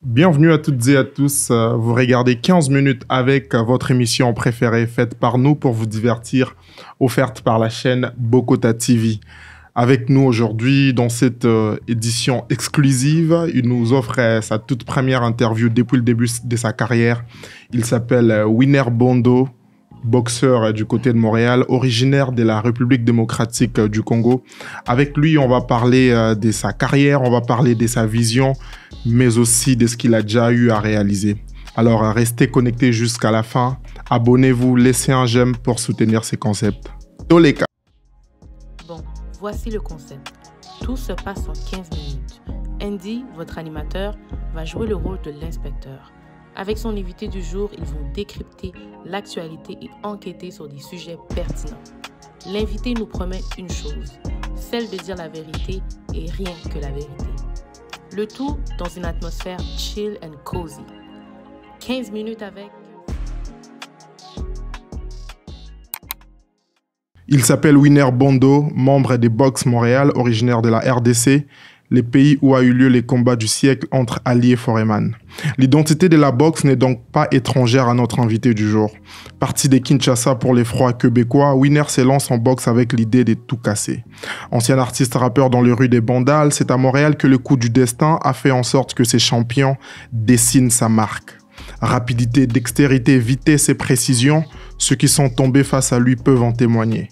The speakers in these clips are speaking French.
Bienvenue à toutes et à tous. Vous regardez 15 minutes avec votre émission préférée faite par nous pour vous divertir, offerte par la chaîne Bokota TV. Avec nous aujourd'hui dans cette édition exclusive, il nous offre sa toute première interview depuis le début de sa carrière. Il s'appelle Winner Bondo, boxeur du côté de Montréal, originaire de la République démocratique du Congo. Avec lui, on va parler de sa carrière, on va parler de sa vision, mais aussi de ce qu'il a déjà eu à réaliser. Alors, restez connectés jusqu'à la fin. Abonnez-vous, laissez un j'aime pour soutenir ces concepts. Toleka. Bon, voici le concept. Tout se passe en 15 minutes. Andy, votre animateur, va jouer le rôle de l'inspecteur. Avec son invité du jour, ils vont décrypter l'actualité et enquêter sur des sujets pertinents. L'invité nous promet une chose, celle de dire la vérité et rien que la vérité. Le tout dans une atmosphère chill and cozy. 15 minutes avec... Il s'appelle Winner Bondo, membre des Box Montréal, originaire de la RDC, les pays où a eu lieu les combats du siècle entre Ali et Foreman. L'identité de la boxe n'est donc pas étrangère à notre invité du jour. Parti de Kinshasa pour les froids québécois, Winner s'élance en boxe avec l'idée de tout casser. Ancien artiste rappeur dans les rues des Bandales, c'est à Montréal que le coup du destin a fait en sorte que ses champions dessinent sa marque. Rapidité, dextérité, vitesse et précision, ceux qui sont tombés face à lui peuvent en témoigner.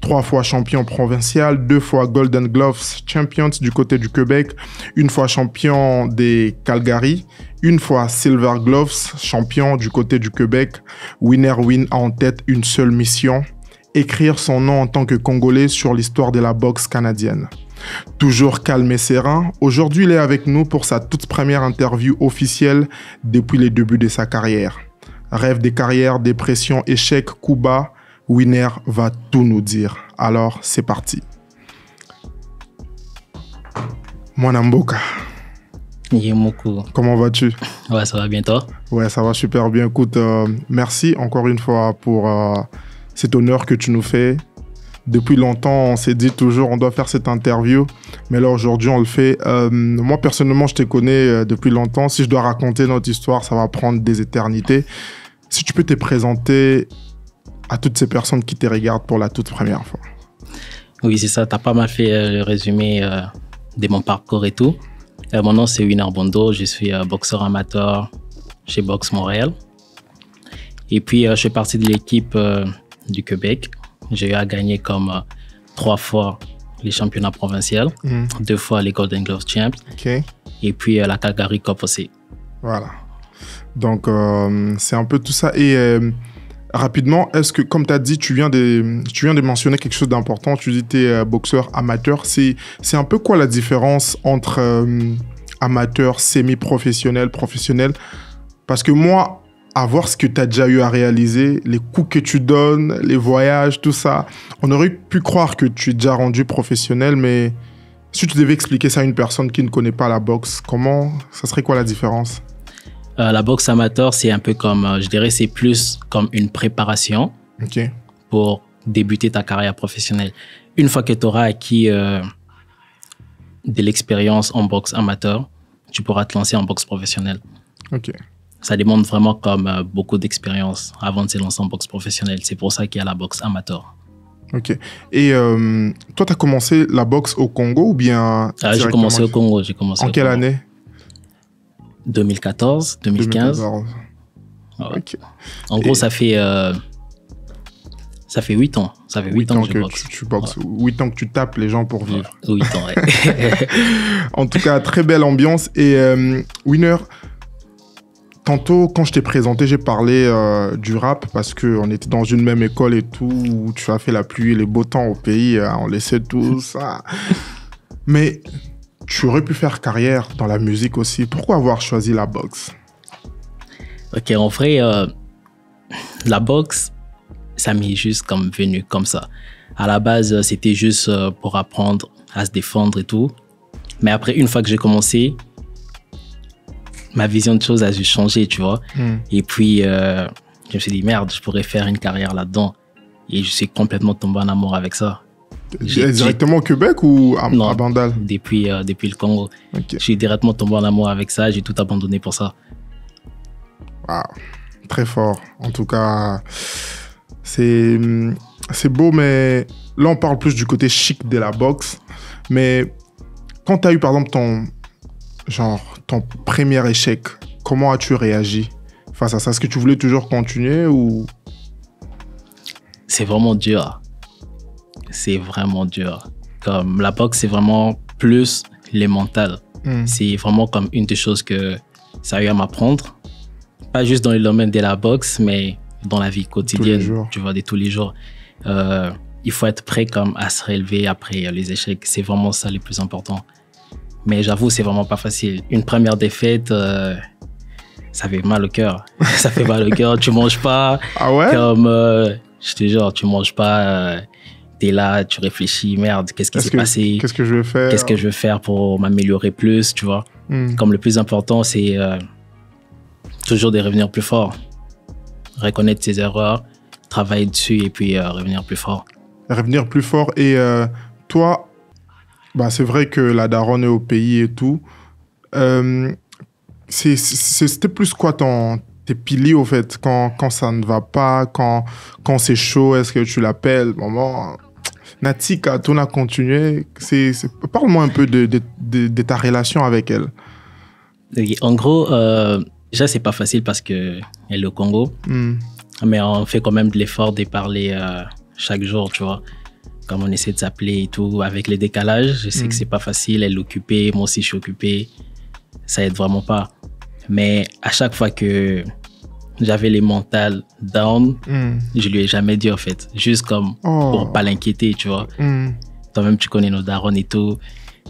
3 fois champion provincial, 2 fois Golden Gloves Champions du côté du Québec, 1 fois champion des Calgary, 1 fois Silver Gloves champion du côté du Québec. Winner Win a en tête une seule mission, écrire son nom en tant que Congolais sur l'histoire de la boxe canadienne. Toujours calme et serein, aujourd'hui il est avec nous pour sa toute première interview officielle depuis les débuts de sa carrière. Rêve de carrière, dépression, échec, coup bas, Winner va tout nous dire. Alors, c'est parti. Mwanamboka. Yemoku. Comment vas-tu? Ouais, ça va bien toi? Ouais, ça va super bien. Écoute, merci encore une fois pour cet honneur que tu nous fais. Depuis longtemps, on s'est dit toujours on doit faire cette interview, mais là aujourd'hui on le fait. Moi personnellement, je te connais depuis longtemps. Si je dois raconter notre histoire, ça va prendre des éternités. Si tu peux te présenter à toutes ces personnes qui te regardent pour la toute première fois. Oui, c'est ça. Tu as pas mal fait le résumé de mon parcours et tout. Mon nom, c'est Winner Bondo. Je suis boxeur amateur chez Box Montréal. Et puis, je suis parti de l'équipe du Québec. J'ai eu à gagner comme 3 fois les championnats provinciaux, 2 fois les Golden Gloves Champs. Okay. Et puis, la Calgary Cup aussi. Voilà. Donc, c'est un peu tout ça. Et... rapidement, est-ce que, comme tu as dit, tu viens de mentionner quelque chose d'important, tu dis que tu es boxeur amateur. C'est un peu quoi la différence entre amateur, semi-professionnel, professionnel? Parce que moi, à voir ce que tu as déjà eu à réaliser, les coups que tu donnes, les voyages, tout ça, on aurait pu croire que tu es déjà rendu professionnel, mais si tu devais expliquer ça à une personne qui ne connaît pas la boxe, ça serait quoi la différence? La boxe amateur, c'est un peu comme, je dirais, c'est plus comme une préparation pour débuter ta carrière professionnelle. Une fois que tu auras acquis de l'expérience en boxe amateur, tu pourras te lancer en boxe professionnelle. Ça demande vraiment comme beaucoup d'expérience avant de se lancer en boxe professionnelle. C'est pour ça qu'il y a la boxe amateur. Ok. Et toi, tu as commencé la boxe au Congo ou bien... J'ai commencé au Congo. En quelle année? 2014, 2015. 2014. Ouais. Okay. En gros, ça fait 8 ans. Ça fait 8 ans que je boxe. Tu boxes. Ouais. 8 ans que tu tapes les gens pour vivre. 8 ans, ouais. En tout cas, très belle ambiance. Et Winner, tantôt, quand je t'ai présenté, j'ai parlé du rap parce qu'on était dans une même école et tout, où tu as fait la pluie et les beaux temps au pays. On le sait tous. Mais... tu aurais pu faire carrière dans la musique aussi. Pourquoi avoir choisi la boxe? Ok, en vrai, la boxe, ça m'est juste comme venu comme ça. À la base, c'était juste pour apprendre à se défendre et tout. Mais après, une fois que j'ai commencé, ma vision de choses a dû changer, tu vois. Et puis, je me suis dit, merde, je pourrais faire une carrière là-dedans. Et je suis complètement tombé en amour avec ça. Directement au Québec ou à Bandal? Depuis le Congo. Okay. Je suis directement tombé en amour avec ça. J'ai tout abandonné pour ça. Wow. Très fort. En tout cas, c'est beau, mais là, on parle plus du côté chic de la boxe. Mais quand tu as eu, par exemple, ton premier échec, comment as-tu réagi face à ça? Est-ce que tu voulais toujours continuer ou... C'est vraiment dur. C'est vraiment dur. Comme la boxe, c'est vraiment plus les mentales. C'est vraiment comme une des choses que ça a eu à m'apprendre. Pas juste dans le domaine de la boxe, mais dans la vie quotidienne, tu vois, de tous les jours. Il faut être prêt comme à se relever après les échecs. C'est vraiment ça le plus important. Mais j'avoue, c'est vraiment pas facile. Une première défaite, ça fait mal au cœur. Ça fait mal au cœur. Tu manges pas. Ah ouais? Comme, je te jure, tu manges pas. T'es là, tu réfléchis, merde, qu'est-ce qui s'est passé? Qu'est-ce que je vais faire? Qu'est-ce que je vais faire pour m'améliorer plus, tu vois? Comme le plus important, c'est toujours de revenir plus fort. Reconnaître ses erreurs, travailler dessus et puis revenir plus fort. Revenir plus fort. Et toi, bah, c'est vrai que la daronne est au pays et tout. C'était plus quoi tes piliers, au fait, quand ça ne va pas, quand c'est chaud, est-ce que tu l'appelles? Maman, Natika, tu as continué. Parle-moi un peu de ta relation avec elle. En gros, déjà, c'est pas facile parce qu'elle est au Congo. Mais on fait quand même de l'effort de parler chaque jour, tu vois. Comme on essaie de s'appeler et tout, avec les décalages, je sais que c'est pas facile. Elle est occupée, moi aussi je suis occupé. Ça aide vraiment pas. Mais à chaque fois que j'avais les mentales down, je lui ai jamais dit en fait. Juste comme pour pas l'inquiéter, tu vois. Toi-même, tu connais nos darons et tout.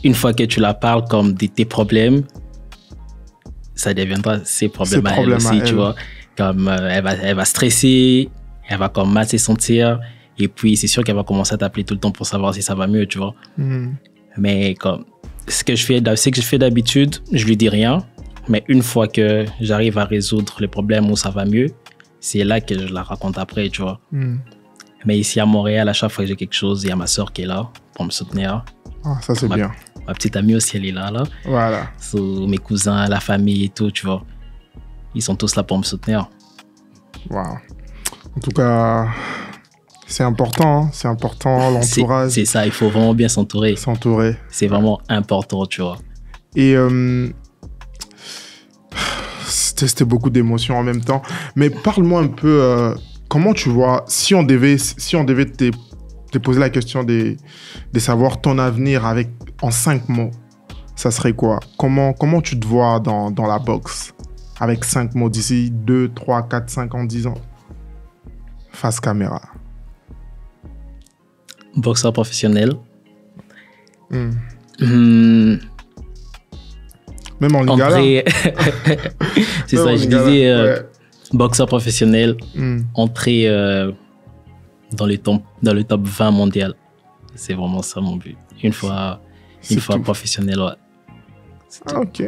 Une fois que tu la parles comme de tes problèmes, ça deviendra ses problèmes à elle aussi, tu vois. Comme elle va stresser, elle va comme mal se sentir. Et puis, c'est sûr qu'elle va commencer à t'appeler tout le temps pour savoir si ça va mieux, tu vois. Mais comme ce que je fais d'habitude, je lui dis rien. Mais une fois que j'arrive à résoudre les problèmes où ça va mieux, c'est là que je la raconte après, tu vois. Mais ici à Montréal, à chaque fois que j'ai quelque chose, il y a ma soeur qui est là pour me soutenir. Ah, ça, c'est bien. Ma petite amie aussi, elle est là. Voilà. Mes cousins, la famille et tout, tu vois. Ils sont tous là pour me soutenir. Wow. En tout cas, c'est important, hein. C'est important, l'entourage. C'est ça, il faut vraiment bien s'entourer. S'entourer. C'est vraiment important, tu vois. Et c'était beaucoup d'émotions en même temps. Mais parle-moi un peu, comment tu vois, si on devait te poser la question de savoir ton avenir en 5 mots, ça serait quoi? Comment tu te vois dans la boxe avec 5 mots d'ici 2, 3, 4, 5 ans, 10 ans? Face caméra. Boxeur professionnel. Même en Lingala. C'est ça, je disais boxeur professionnel, entrer dans le top 20 mondial. C'est vraiment ça mon but. Une fois professionnel, ouais. Ah, ok,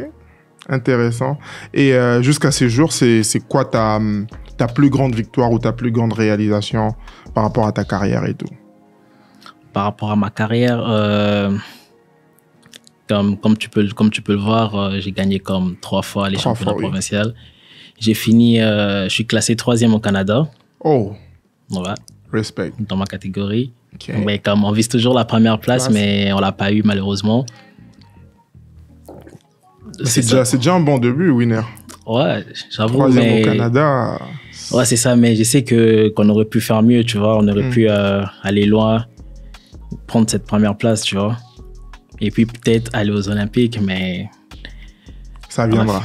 intéressant. Et jusqu'à ce jour, c'est quoi ta plus grande victoire ou ta plus grande réalisation par rapport à ta carrière et tout? Par rapport à ma carrière, comme tu peux le voir, j'ai gagné comme 3 fois les championnats provinciaux. J'ai fini, je suis classé 3e au Canada. Oh, ouais. Respect. Dans ma catégorie. Okay. Mais comme on vise toujours la première place, mais on l'a pas eu malheureusement. C'est déjà un bon début, winner. Ouais, j'avoue. 3e au Canada. Ouais, c'est ça, mais je sais qu'on aurait pu faire mieux, tu vois. On aurait pu aller loin, prendre cette première place, tu vois. Et puis peut-être aller aux Olympiques, mais... Ça viendra.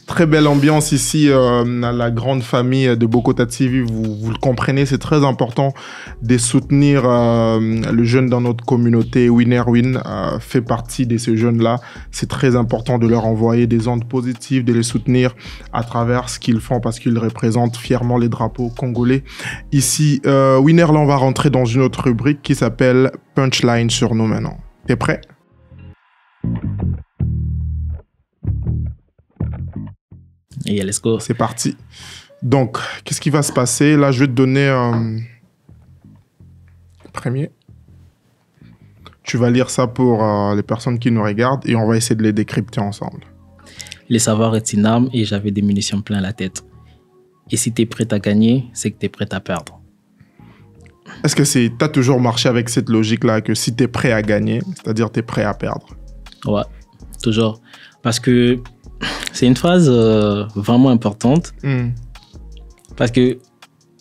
Très belle ambiance ici, la grande famille de Bokota TV, vous le comprenez, c'est très important de soutenir le jeune dans notre communauté. Winner Win fait partie de ces jeunes-là. C'est très important de leur envoyer des ondes positives, de les soutenir à travers ce qu'ils font parce qu'ils représentent fièrement les drapeaux congolais. Ici, Winner, là, on va rentrer dans une autre rubrique qui s'appelle Punchline sur nous maintenant. T'es prêt? Yeah, let's go. C'est parti. Donc, qu'est-ce qui va se passer? Là, je vais te donner premier. Tu vas lire ça pour les personnes qui nous regardent et on va essayer de les décrypter ensemble. Les savoirs est une arme et j'avais des munitions plein la tête. Et si tu es prêt à gagner, c'est que tu es prêt à perdre. Est-ce que tu as toujours marché avec cette logique-là, que si tu es prêt à gagner, c'est-à-dire tu es prêt à perdre? Ouais, toujours. Parce que c'est une phrase vraiment importante. Parce que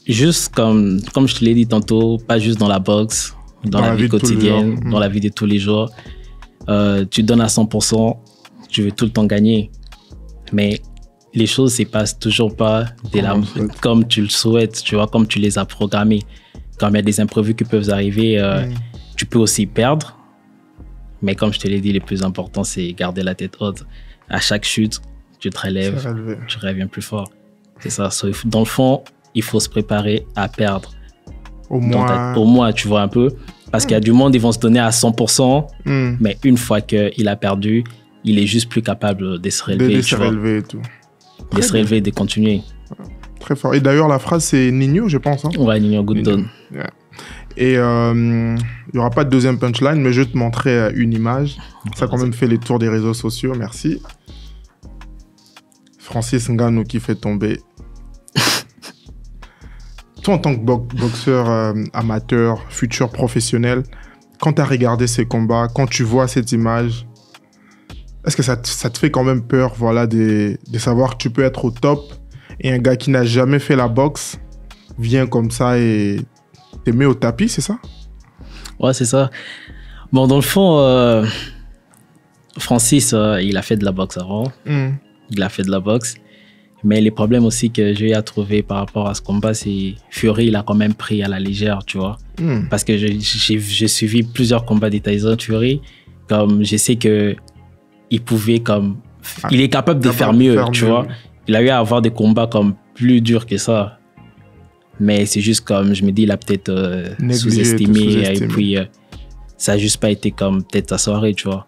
juste comme je te l'ai dit tantôt, pas juste dans la boxe, dans la vie quotidienne, dans la vie de tous les jours, tu donnes à 100%, tu veux tout le temps gagner. Mais les choses ne se passent toujours pas comme tu le souhaites, tu vois, comme tu les as programmées. Quand il y a des imprévus qui peuvent arriver, tu peux aussi perdre. Mais comme je te l'ai dit, le plus important, c'est garder la tête haute. À chaque chute, tu te relèves, tu reviens plus fort. C'est ça. Dans le fond, il faut se préparer à perdre. Au moins, tu vois un peu. Parce qu'il y a du monde, ils vont se donner à 100%, mais une fois qu'il a perdu, il est juste plus capable de se relever. De se relever et tout. De se relever, de continuer. Très fort. Et d'ailleurs, la phrase, c'est Nino, je pense. Hein? Ouais, Nino Goodon. Yeah. Et il n'y aura pas de deuxième punchline, mais je vais te montrer une image. Ça a quand même fait les tours des réseaux sociaux. Merci. Francis Ngannou qui fait tomber. Toi, en tant que boxeur amateur, futur professionnel, quand tu as regardé ces combats, quand tu vois cette image, est-ce que ça te fait quand même peur, voilà, de savoir que tu peux être au top et un gars qui n'a jamais fait la boxe vient comme ça et te met au tapis, c'est ça? Ouais, c'est ça. Bon, dans le fond, Francis, il a fait de la boxe avant. Il a fait de la boxe. Mais les problèmes aussi que j'ai à trouver par rapport à ce combat, c'est Fury, il a quand même pris à la légère, tu vois. Parce que j'ai suivi plusieurs combats de Tyson Fury. Comme je sais que il pouvait comme... il est capable de faire mieux, tu vois. Il a eu à avoir des combats comme plus durs que ça. Mais c'est juste comme, je me dis, il a peut-être sous-estimé. Et puis, ça n'a juste pas été comme peut-être sa soirée, tu vois.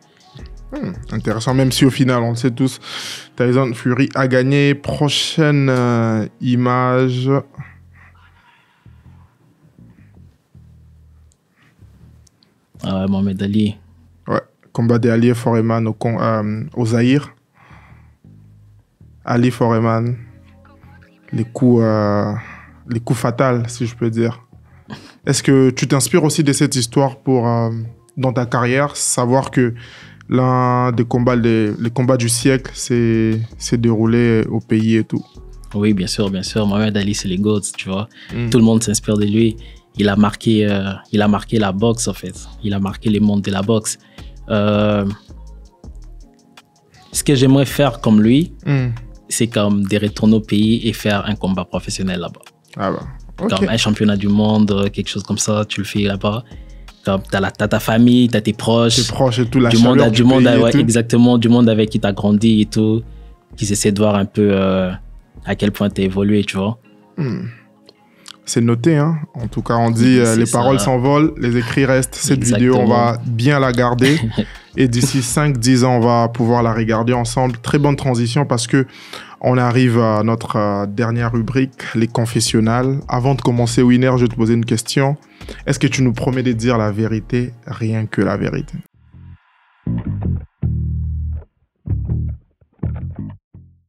Intéressant, même si au final, on le sait tous, Tyson Fury a gagné. Prochaine image. Ah ouais, Mohamed Ali. Ouais, combat d'Ali Foreman au Zaïre. Ali Foreman. Les coups fatals, si je peux dire. Est-ce que tu t'inspires aussi de cette histoire pour, dans ta carrière, savoir que l'un des combats, les combats du siècle s'est déroulé au pays et tout? Oui, bien sûr, bien sûr. Mohamed Ali, c'est les GOAT, tu vois. Tout le monde s'inspire de lui. Il a marqué la boxe, en fait. Il a marqué le monde de la boxe. Ce que j'aimerais faire comme lui, c'est comme de retourner au pays et faire un combat professionnel là-bas. Ah bah, okay. Comme un championnat du monde, quelque chose comme ça, tu le fais là-bas. Comme t'as ta famille, t'as tes proches. Tes proches et tout, la du chaleur monde, du monde, pays ouais, et tout. exactement, du monde avec qui t'as grandi et tout, qui essaient de voir un peu à quel point t'as évolué, tu vois. C'est noté, hein. En tout cas, on dit les paroles s'envolent, les écrits restent. Cette vidéo, on va bien la garder. Et d'ici 5-10 ans, on va pouvoir la regarder ensemble. Très bonne transition parce que on arrive à notre dernière rubrique, les confessionnals. Avant de commencer, Winner, je vais te poser une question. Est-ce que tu nous promets de dire la vérité, rien que la vérité?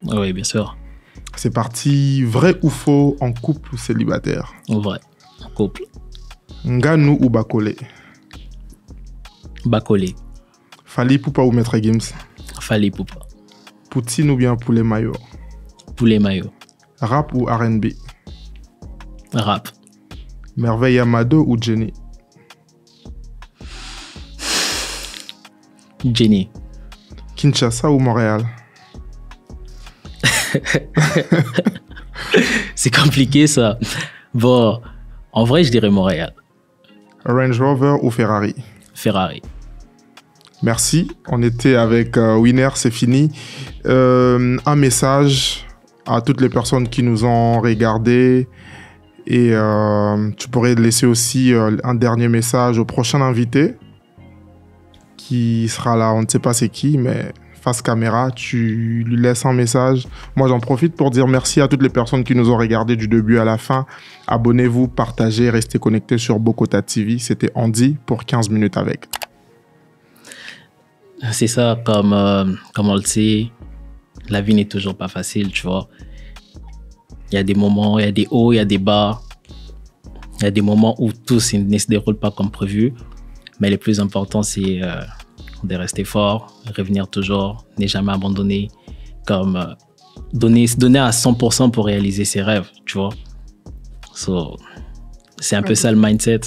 Oui, bien sûr. C'est parti. Vrai ou faux, en couple ou célibataire? Vrai, en couple. Ngannou ou Bakole? Bakole. Fally Ipupa ou Maître Gims? Fally Ipupa. Poutine ou bien poulet mayo? Poulet mayo. Rap ou R&B? Rap. Merveille Amado ou Jenny? Jenny. Kinshasa ou Montréal? C'est compliqué ça. Bon, en vrai, je dirais Montréal. Range Rover ou Ferrari? Ferrari. Merci. On était avec Winner, c'est fini. Un message à toutes les personnes qui nous ont regardés. Et tu pourrais laisser aussi un dernier message au prochain invité qui sera là. On ne sait pas c'est qui, mais face caméra, tu lui laisses un message. Moi, j'en profite pour dire merci à toutes les personnes qui nous ont regardés du début à la fin. Abonnez-vous, partagez, restez connectés sur Bokota TV. C'était Andy pour 15 minutes avec. C'est ça, comme on le sait, la vie n'est toujours pas facile, tu vois. Il y a des moments, il y a des hauts, il y a des bas. Il y a des moments où tout ne se déroule pas comme prévu. Mais le plus important, c'est de rester fort, revenir toujours, ne jamais abandonner, comme se donner à 100% pour réaliser ses rêves, tu vois. So, c'est un peu ça le mindset.